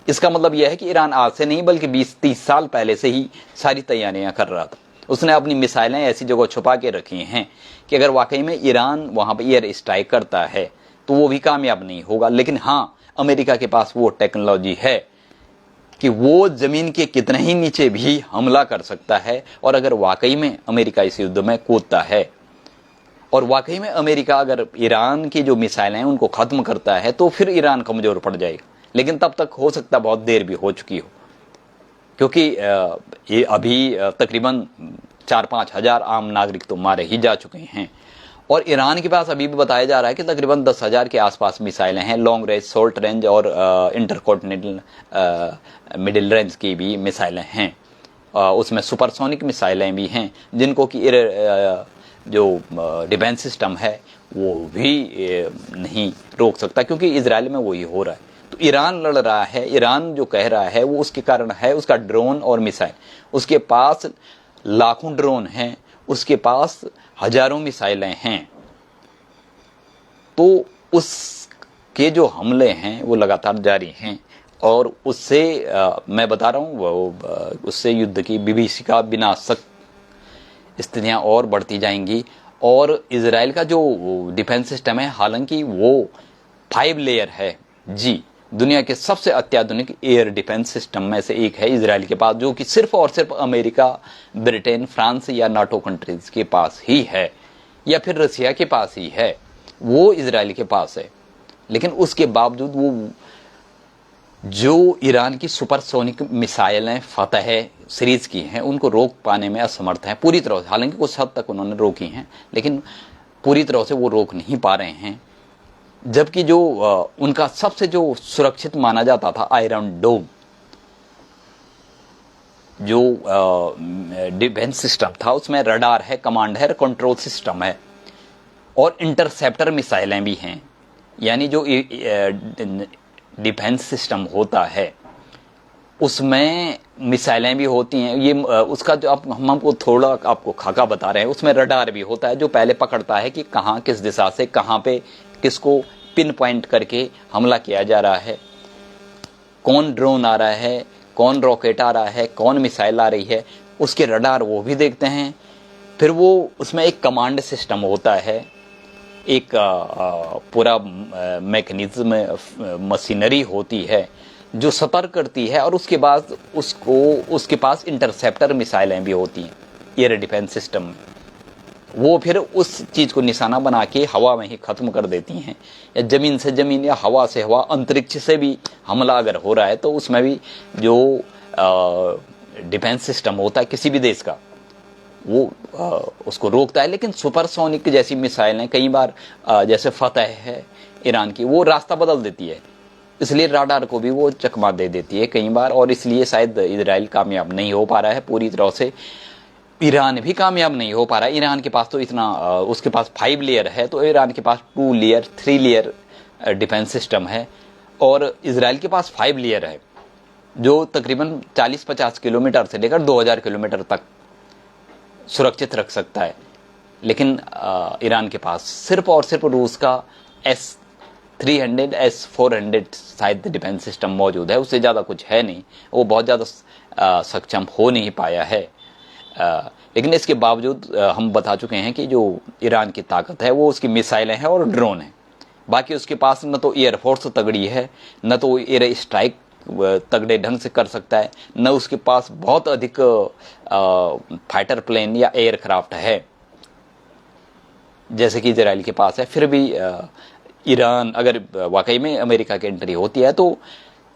इसका मतलब यह है कि ईरान आज से नहीं बल्कि 20-30 साल पहले से ही सारी तैयारियां कर रहा था। उसने अपनी मिसाइलें ऐसी जगह छुपा के रखी हैं कि अगर वाकई में ईरान वहाँ पर एयर स्ट्राइक करता है तो वो भी कामयाब नहीं होगा। लेकिन हाँ, अमेरिका के पास वो टेक्नोलॉजी है कि वो जमीन के कितने ही नीचे भी हमला कर सकता है। और अगर वाकई में अमेरिका इस युद्ध में कूदता है और वाकई में अमेरिका अगर ईरान की जो मिसाइलें हैं उनको खत्म करता है तो फिर ईरान कमजोर पड़ जाएगा। लेकिन तब तक हो सकता है बहुत देर भी हो चुकी हो, क्योंकि ये अभी तकरीबन 4-5 हजार आम नागरिक तो मारे ही जा चुके हैं। और ईरान के पास अभी भी बताया जा रहा है कि तकरीबन 10,000 के आसपास मिसाइलें हैं, लॉन्ग रेंज, शॉर्ट रेंज और इंटरकॉन्टिनेंटल मिडिल रेंज की भी मिसाइलें हैं। उसमें सुपरसोनिक मिसाइलें भी हैं जिनको कि जो डिफेंस सिस्टम है वो भी नहीं रोक सकता, क्योंकि इजराइल में वही हो रहा है। तो ईरान लड़ रहा है, ईरान जो कह रहा है वो उसके कारण है उसका ड्रोन और मिसाइल। उसके पास लाखों ड्रोन हैं, उसके पास हजारों मिसाइलें हैं। तो उसके जो हमले हैं वो लगातार जारी हैं और उससे मैं बता रहा हूँ उससे युद्ध की विभीषिका विनाशक स्थितियां और बढ़ती जाएंगी। और इजराइल का जो डिफेंस सिस्टम है, हालांकि वो 5 लेयर है जी, दुनिया के सबसे अत्याधुनिक एयर डिफेंस सिस्टम में से एक है इजराइल के पास, जो कि सिर्फ और सिर्फ अमेरिका, ब्रिटेन, फ्रांस या नाटो कंट्रीज के पास ही है, या फिर रसिया के पास ही है, वो इजराइल के पास है। लेकिन उसके बावजूद वो जो ईरान की सुपरसोनिक मिसाइलें फतह सीरीज की हैं उनको रोक पाने में असमर्थ हैं पूरी तरह से। हालांकि कुछ हद तक उन्होंने रोकी हैं, लेकिन पूरी तरह से वो रोक नहीं पा रहे हैं। जबकि जो उनका सबसे जो सुरक्षित माना जाता था आयरन डोम, जो डिफेंस सिस्टम था, उसमें रडार है, कमांड है, कंट्रोल सिस्टम है और इंटरसेप्टर मिसाइलें भी हैं। यानी जो डिफेंस सिस्टम होता है उसमें मिसाइलें भी होती हैं। ये उसका जो हम आपको थोड़ा आपको खाका बता रहे हैं, उसमें रडार भी होता है जो पहले पकड़ता है कि कहाँ किस दिशा से कहाँ पे किसको पिन पॉइंट करके हमला किया जा रहा है, कौन ड्रोन आ रहा है, कौन रॉकेट आ रहा है, कौन मिसाइल आ रही है, उसके रडार वो भी देखते हैं। फिर वो उसमें एक कमांड सिस्टम होता है, एक पूरा मैकेनिज्म मशीनरी होती है जो सतर्क करती है। और उसके बाद उसके पास इंटरसेप्टर मिसाइलें भी होती हैं एयर डिफेंस सिस्टम में। वो फिर उस चीज़ को निशाना बना के हवा में ही ख़त्म कर देती हैं, या ज़मीन से ज़मीन या हवा से हवा, अंतरिक्ष से भी हमला अगर हो रहा है तो उसमें भी जो डिफेंस सिस्टम होता है किसी भी देश का वो उसको रोकता है। लेकिन सुपरसोनिक जैसी मिसाइलें कई बार जैसे फतह है ईरान की, वो रास्ता बदल देती है, इसलिए राडार को भी वो चकमा दे देती है कई बार। और इसलिए शायद इजराइल कामयाब नहीं हो पा रहा है पूरी तरह से, ईरान भी कामयाब नहीं हो पा रहा है। ईरान के पास तो इतना उसके पास 5 लेयर है, तो ईरान के पास 2 लेयर 3 लेयर डिफेंस सिस्टम है और इजराइल के पास 5 लेयर है जो तकरीबन 40-50 किलोमीटर से लेकर 2000 किलोमीटर तक सुरक्षित रख सकता है। लेकिन ईरान के पास सिर्फ और सिर्फ रूस का S-300 S-400 शायद डिफेंस सिस्टम मौजूद है, उससे ज़्यादा कुछ है नहीं। वो बहुत ज़्यादा सक्षम हो नहीं पाया है। लेकिन इसके बावजूद हम बता चुके हैं कि जो ईरान की ताकत है वो उसकी मिसाइलें हैं और ड्रोन हैं। बाकी उसके पास न तो एयरफोर्स तगड़ी है, न तो एयर स्ट्राइक तगड़े ढंग से कर सकता है, न उसके पास बहुत अधिक फाइटर प्लेन या एयरक्राफ्ट है जैसे कि इजराइल के पास है। फिर भी ईरान अगर वाकई में अमेरिका की एंट्री होती है तो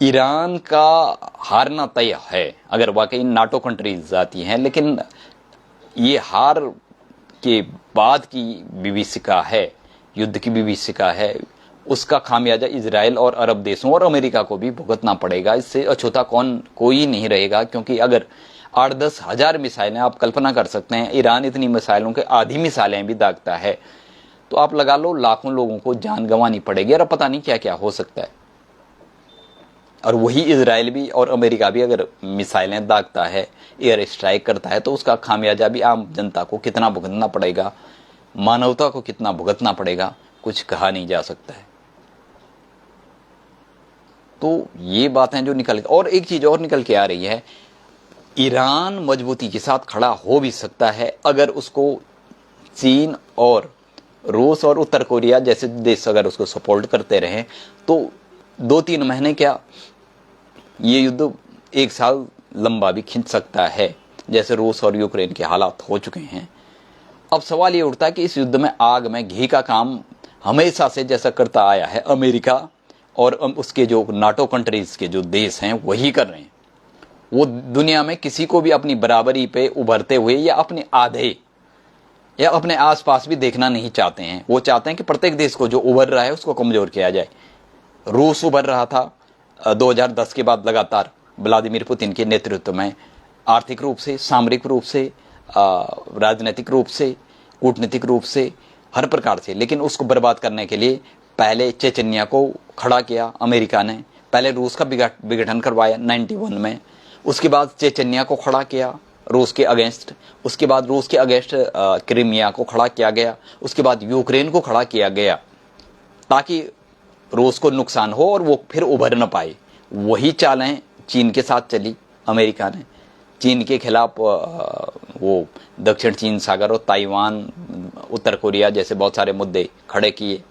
ईरान का हारना तय है अगर वाकई नाटो कंट्रीज आती हैं। लेकिन ये हार के बाद की विभीषिका है, युद्ध की विभीषिका है, उसका खामियाजा इजराइल और अरब देशों और अमेरिका को भी भुगतना पड़ेगा। इससे अछूता कोई नहीं रहेगा, क्योंकि अगर 8-10 हजार मिसाइलें, आप कल्पना कर सकते हैं ईरान इतनी मिसाइलों के आधी मिसाइलें भी दागता है, तो आप लगा लो लाखों लोगों को जान गंवानी पड़ेगी और पता नहीं क्या क्या हो सकता है। और वही इजराइल भी और अमेरिका भी अगर मिसाइलें दागता है, एयर स्ट्राइक करता है, तो उसका खामियाजा भी आम जनता को कितना भुगतना पड़ेगा, मानवता को कितना भुगतना पड़ेगा, कुछ कहा नहीं जा सकता है। तो ये बातें जो निकल, और एक चीज और निकल के आ रही है, ईरान मजबूती के साथ खड़ा हो भी सकता है अगर उसको चीन और रूस और उत्तर कोरिया जैसे देश अगर उसको सपोर्ट करते रहें, तो 2-3 महीने क्या ये युद्ध 1 साल लंबा भी खींच सकता है, जैसे रूस और यूक्रेन के हालात हो चुके हैं। अब सवाल ये उठता है कि इस युद्ध में आग में घी का काम हमेशा से जैसा करता आया है अमेरिका और उसके जो नाटो कंट्रीज के जो देश हैं वही कर रहे हैं। वो दुनिया में किसी को भी अपनी बराबरी पे उभरते हुए या अपने आधे या अपने आसपास भी देखना नहीं चाहते हैं। वो चाहते हैं कि प्रत्येक देश को जो उभर रहा है उसको कमजोर किया जाए। रूस उभर रहा था 2010 के बाद लगातार व्लादिमीर पुतिन के नेतृत्व में, आर्थिक रूप से, सामरिक रूप से, राजनीतिक रूप से, कूटनीतिक रूप से, हर प्रकार से। लेकिन उसको बर्बाद करने के लिए पहले चेचन्या को खड़ा किया अमेरिका ने, पहले रूस का विघटन करवाया 91 में, उसके बाद चेचन्या को खड़ा किया रूस के अगेंस्ट, उसके बाद रूस के अगेंस्ट क्रीमिया को खड़ा किया गया, उसके बाद यूक्रेन को खड़ा किया गया ताकि रूस को नुकसान हो और वो फिर उभर न पाए। वही चालें चीन के साथ चली अमेरिका ने। चीन के खिलाफ वो दक्षिण चीन सागर और ताइवान, उत्तर कोरिया जैसे बहुत सारे मुद्दे खड़े किए।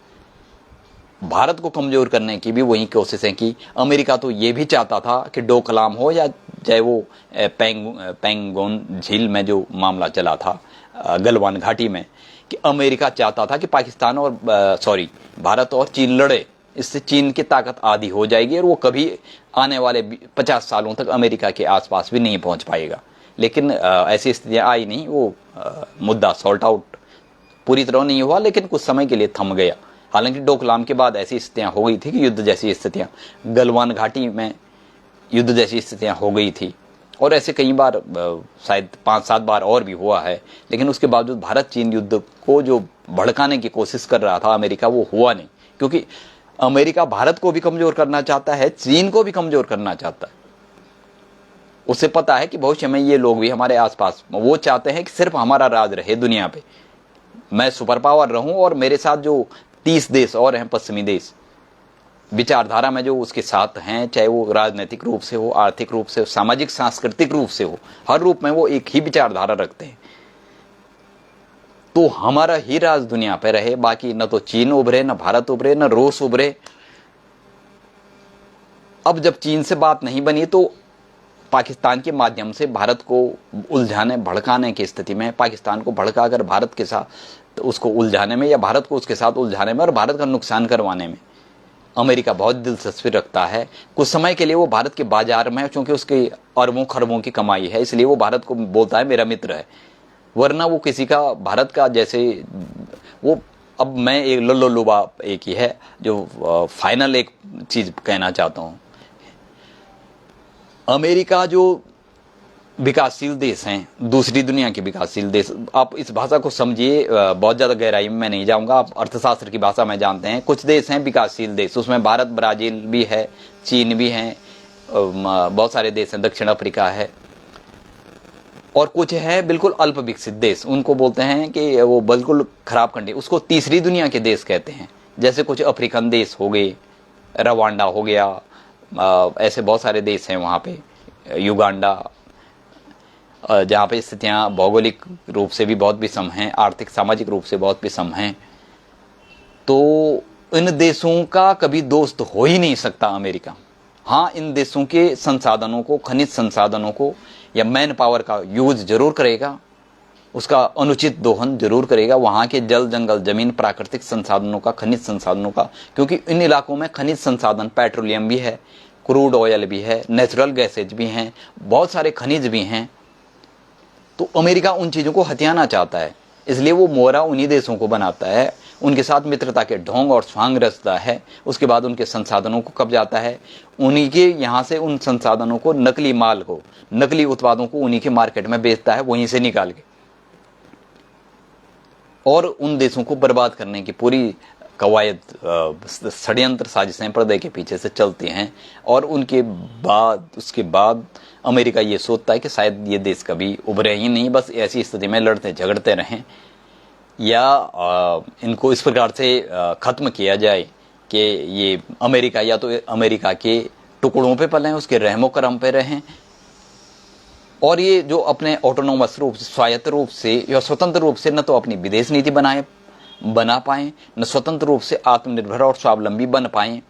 भारत को कमजोर करने की भी वही कोशिशें की। अमेरिका तो ये भी चाहता था कि डोकलाम हो या चाहे वो पेंगोंग झील में जो मामला चला था गलवान घाटी में, कि अमेरिका चाहता था कि पाकिस्तान और भारत और चीन लड़े, इससे चीन की ताकत आधी हो जाएगी और वो कभी आने वाले 50 सालों तक अमेरिका के आसपास भी नहीं पहुंच पाएगा। लेकिन ऐसी स्थितियां आई नहीं। वो मुद्दा सॉल्ट आउट पूरी तरह नहीं हुआ, लेकिन कुछ समय के लिए थम गया। हालांकि डोकलाम के बाद ऐसी स्थितियां हो गई थी कि युद्ध जैसी स्थितियां, गलवान घाटी में युद्ध जैसी स्थितियां हो गई थी, और ऐसे कई बार, शायद 5-7 बार और भी हुआ है। लेकिन उसके बावजूद भारत चीन युद्ध को जो भड़काने की कोशिश कर रहा था अमेरिका, वो हुआ नहीं, क्योंकि अमेरिका भारत को भी कमजोर करना चाहता है, चीन को भी कमजोर करना चाहता है। उसे पता है कि भविष्य में ये लोग भी हमारे आसपास, वो चाहते हैं कि सिर्फ हमारा राज रहे दुनिया पे, मैं सुपर पावर रहूं और मेरे साथ जो 30 देश और हैं पश्चिमी देश, विचारधारा में जो उसके साथ हैं, चाहे वो राजनीतिक रूप से हो, आर्थिक रूप से हो, सामाजिक सांस्कृतिक रूप से हो, हर रूप में वो एक ही विचारधारा रखते हैं। तो हमारा ही राज दुनिया पे रहे, बाकी न तो चीन उभरे, न भारत उभरे, न रूस उभरे। अब जब चीन से बात नहीं बनी तो पाकिस्तान के माध्यम से भारत को उलझाने भड़काने की स्थिति में, पाकिस्तान को भड़काकर भारत के साथ उसको उलझाने में या भारत को उसके साथ उलझाने में और भारत का नुकसान करवाने में अमेरिका बहुत दिलचस्पी रखता है। कुछ समय के लिए वो भारत के बाजार में, क्योंकि उसकी अरबों खरबों की कमाई है, इसलिए वो भारत को बोलता है मेरा मित्र है, वरना वो किसी का भारत का, जैसे वो, अब मैं एक लल्लुबा एक ही है जो फाइनल एक चीज कहना चाहता हूं। अमेरिका जो विकासशील देश हैं, दूसरी दुनिया के विकासशील देश, आप इस भाषा को समझिए, बहुत ज्यादा गहराई में मैं नहीं जाऊंगा, आप अर्थशास्त्र की भाषा में जानते हैं। कुछ देश हैं विकासशील देश, उसमें भारत, ब्राजील भी है, चीन भी है, बहुत सारे देश हैं, दक्षिण अफ्रीका है, और कुछ है बिल्कुल अल्प विकसित देश, उनको बोलते हैं कि वो बिल्कुल खराब कंट्री, उसको तीसरी दुनिया के देश कहते हैं। जैसे कुछ अफ्रीकन देश हो गए, रवांडा हो गया, ऐसे बहुत सारे देश हैं वहाँ पे, युगांडा, जहाँ पे स्थितियाँ भौगोलिक रूप से भी बहुत विषम हैं, आर्थिक सामाजिक रूप से बहुत विषम हैं। तो इन देशों का कभी दोस्त हो ही नहीं सकता अमेरिका। हाँ, इन देशों के संसाधनों को, खनिज संसाधनों को या मैन पावर का यूज जरूर करेगा, उसका अनुचित दोहन जरूर करेगा, वहाँ के जल, जंगल, जमीन, प्राकृतिक संसाधनों का, खनिज संसाधनों का, क्योंकि इन इलाकों में खनिज संसाधन, पेट्रोलियम भी है, क्रूड ऑयल भी है, नेचुरल गैसेज भी हैं, बहुत सारे खनिज भी हैं। तो अमेरिका उन चीज़ों को हथियाना चाहता है, इसलिए वो मोहरा उन्हीं देशों को बनाता है, उनके साथ मित्रता के ढोंग और स्वांग रचता है, उसके बाद उनके संसाधनों को कब्जाता है, उन्हीं के यहाँ से उन संसाधनों को, नकली माल को, नकली उत्पादों को उन्हीं के मार्केट में बेचता है, वहीं से निकाल के, और उन देशों को बर्बाद करने की पूरी कवायद, षड्यंत्र, साजिशें पर्दे के पीछे से चलती हैं। और उसके बाद अमेरिका ये सोचता है कि शायद ये देश कभी उभरे ही नहीं, बस ऐसी स्थिति में लड़ते झगड़ते रहें, या इनको इस प्रकार से खत्म किया जाए कि ये अमेरिका या तो अमेरिका के टुकड़ों पे पलें, उसके रहमो करम पे रहें, और ये जो अपने ऑटोनोमस रूप से, स्वायत्त रूप से या स्वतंत्र रूप से न तो अपनी विदेश नीति बना पाएं, न स्वतंत्र रूप से आत्मनिर्भर और स्वावलंबी बन पाएं।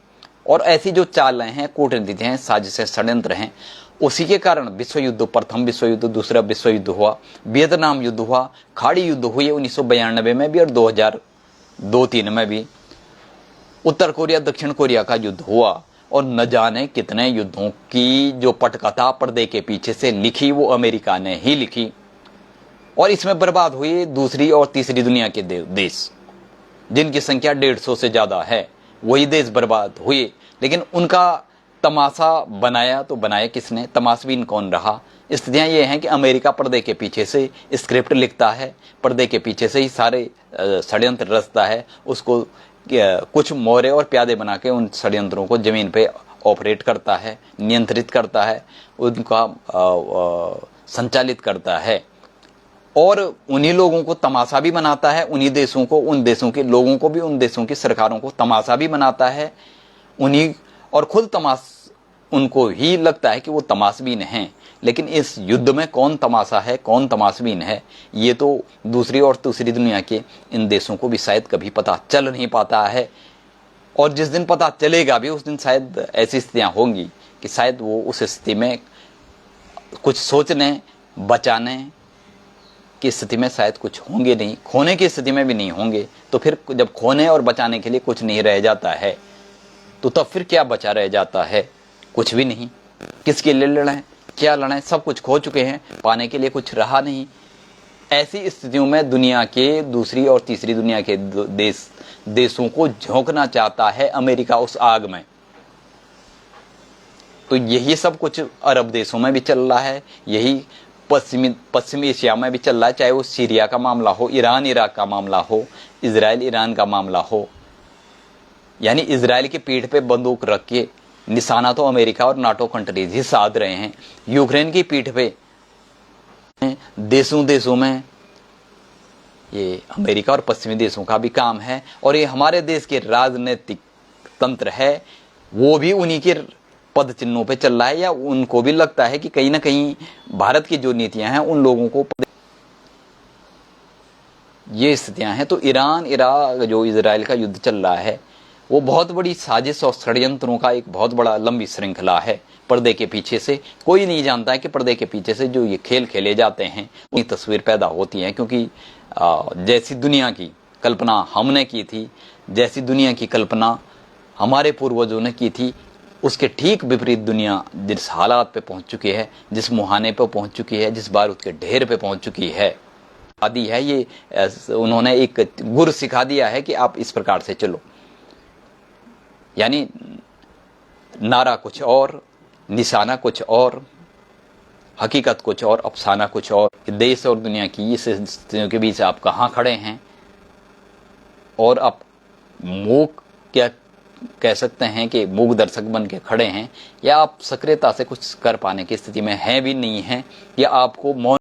और ऐसी जो चालें हैं, कूटनीति हैं, साजिशें, षड्यंत्र हैं, उसी के कारण विश्व युद्ध, प्रथम विश्व युद्ध, दूसरा विश्व युद्ध हुआ, वियतनाम युद्ध हुआ, खाड़ी युद्ध हुए 1992 में भी और 2002-3 में भी, उत्तर कोरिया दक्षिण कोरिया का युद्ध हुआ, और न जाने कितने युद्धों की जो पटकथा पर्दे के पीछे से लिखी वो अमेरिका ने ही लिखी, और इसमें बर्बाद हुए दूसरी और तीसरी दुनिया के देश जिनकी संख्या 150 से ज्यादा है, वही देश बर्बाद हुए। लेकिन उनका तमाशा बनाया तो बनाया किसने, तमाशबीन कौन रहा। स्थितियां ये हैं कि अमेरिका पर्दे के पीछे से स्क्रिप्ट लिखता है, पर्दे के पीछे से ही सारे षड्यंत्र रचता है, उसको कुछ मोहरे और प्यादे बना के उन षड्यंत्रों को जमीन पे ऑपरेट करता है, नियंत्रित करता है, उनका संचालित करता है, और उन्हीं लोगों को तमाशा भी बनाता है, उन्हीं देशों को, उन देशों के लोगों को भी, उन देशों की सरकारों को तमाशा भी बनाता है उन्हीं, और खुद उनको ही लगता है कि वो तमाशबीन हैं। लेकिन इस युद्ध में कौन तमाशा है, कौन तमाशबीन है, ये तो दूसरी और तीसरी दुनिया के इन देशों को भी शायद कभी पता चल नहीं पाता है, और जिस दिन पता चलेगा भी उस दिन शायद ऐसी स्थितियां होंगी कि शायद वो उस स्थिति में कुछ सोचने बचाने की स्थिति में शायद कुछ होंगे नहीं, खोने की स्थिति में भी नहीं होंगे। तो फिर जब खोने और बचाने के लिए कुछ नहीं रह जाता है तो तब फिर क्या बचा रह जाता है, कुछ भी नहीं। किसके लिए लड़ें, क्या लड़ें, सब कुछ खो चुके हैं, पाने के लिए कुछ रहा नहीं। ऐसी स्थितियों में दुनिया के दूसरी और तीसरी दुनिया के देशों को झोंकना चाहता है अमेरिका उस आग में। तो यही सब कुछ अरब देशों में भी चल रहा है, यही पश्चिमी एशिया में भी चल रहा है, चाहे वो सीरिया का मामला हो, ईरान इराक का मामला हो, इजराइल ईरान का मामला हो। यानी इजराइल की पीठ पे बंदूक रख के निशाना तो अमेरिका और नाटो कंट्रीज ही साध रहे हैं। यूक्रेन की पीठ पे देशों में ये अमेरिका और पश्चिमी देशों का भी काम है, और ये हमारे देश के राजनीतिक तंत्र है वो भी उन्हीं के पद चिन्हों पे चल रहा है, या उनको भी लगता है कि कहीं ना कहीं भारत की जो नीतियां हैं उन लोगों को ये स्थितियां हैं। तो ईरान इराक जो इजराइल का युद्ध चल रहा है वो बहुत बड़ी साजिश और षड्यंत्रों का एक बहुत बड़ा लंबी श्रृंखला है। पर्दे के पीछे से कोई नहीं जानता है कि पर्दे के पीछे से जो ये खेल खेले जाते हैं उनकी तस्वीर पैदा होती है, क्योंकि जैसी दुनिया की कल्पना हमने की थी, जैसी दुनिया की कल्पना हमारे पूर्वजों ने की थी, उसके ठीक विपरीत दुनिया जिस हालात पे पहुंच चुकी है, जिस मुहाने पे पहुंच चुकी है, जिस बारूद के ढेर पे पहुंच चुकी है, आदि है ये उन्होंने एक गुर सिखा दिया है कि आप इस प्रकार से चलो। यानी नारा कुछ और, निशाना कुछ और, हकीकत कुछ और, अफसाना कुछ और। देश और दुनिया की इस स्थितियों के बीच आप कहाँ खड़े हैं, और आप मूक क्या कह सकते हैं कि मूक दर्शक बन के खड़े हैं, या आप सक्रियता से कुछ कर पाने की स्थिति में हैं भी नहीं हैं, या आपको मौन